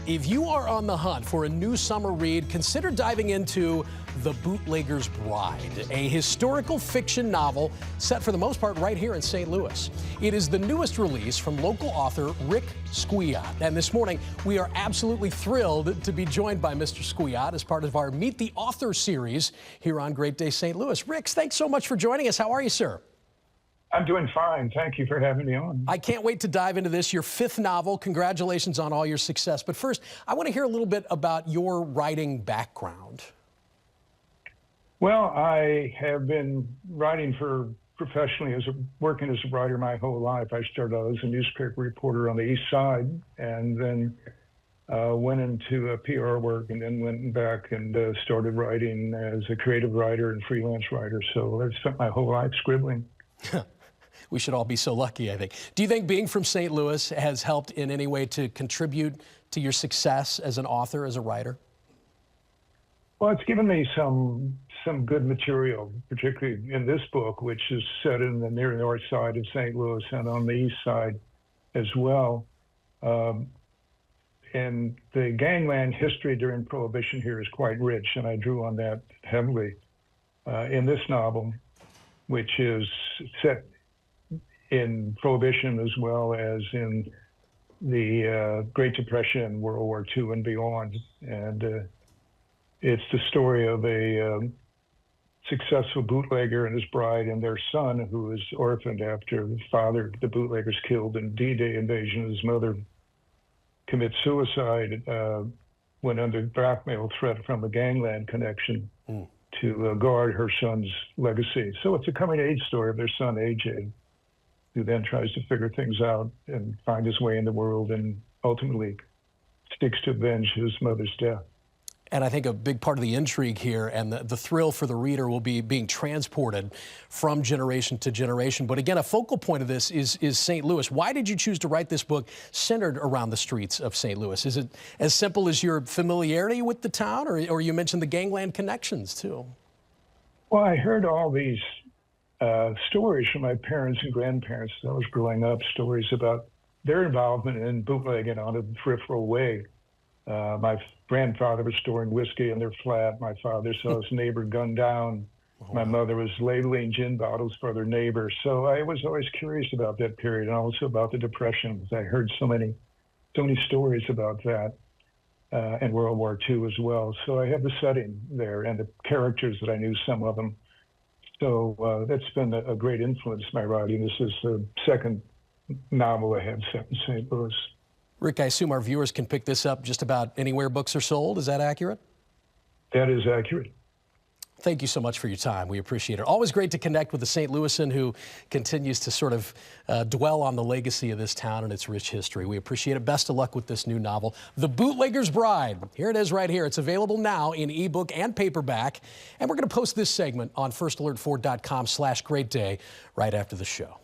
If you are on the hunt for a new summer read, consider diving into The Bootlegger's Bride, a historical fiction novel set for the most part right here in St. Louis. It is the newest release from local author Rick Skwiot. And this morning, we are absolutely thrilled to be joined by Mr. Skwiot as part of our Meet the Author series here on Great Day St. Louis. Rick, thanks so much for joining us. How are you, sir? I'm doing fine. Thank you for having me on. I can't wait to dive into this, your fifth novel. Congratulations on all your success. But first, I want to hear a little bit about your writing background. Well, I have been writing professionally, working as a writer my whole life. I started out as a newspaper reporter on the East Side, and then went into PR work, and then went back and started writing as a creative writer and freelance writer. So I've spent my whole life scribbling. We should all be so lucky, I think. Do you think being from St. Louis has helped in any way to contribute to your success as an author, as a writer? Well, it's given me some good material, particularly in this book, which is set in the near north side of St. Louis and on the east side as well. And the gangland history during Prohibition here is quite rich, and I drew on that heavily in this novel, which is set in Prohibition as well as in the Great Depression, World War II, and beyond. And it's the story of a successful bootlegger and his bride and their son, who is orphaned after the father, the bootlegger's killed in D-Day invasion. His mother commits suicide when under blackmail threat from a gangland connection to guard her son's legacy. So it's a coming-of-age story of their son, AJ, who then tries to figure things out and find his way in the world and ultimately sticks to avenge his mother's death. And I think a big part of the intrigue here and the thrill for the reader will be being transported from generation to generation. But again, a focal point of this is St. Louis. Why did you choose to write this book centered around the streets of St. Louis? Is it as simple as your familiarity with the town, or you mentioned the gangland connections too? Well, I heard all these stories from my parents and grandparents as I was growing up, stories about their involvement in bootlegging on a peripheral way. My grandfather was storing whiskey in their flat. My father saw his neighbor gunned down. My mother was labeling gin bottles for their neighbors. So I was always curious about that period, and also about the Depression. I heard so many stories about that, and World War II as well. So I have the setting there and the characters that I knew, some of them. So that's been a great influence in my writing. This is the second novel I have set in St. Louis. Rick, I assume our viewers can pick this up just about anywhere books are sold. Is that accurate? That is accurate. Thank you so much for your time. We appreciate it. Always great to connect with a St. Louisan who continues to sort of dwell on the legacy of this town and its rich history. We appreciate it. Best of luck with this new novel, The Bootlegger's Bride. Here it is right here. It's available now in ebook and paperback. And we're going to post this segment on firstalertford.com/greatday right after the show.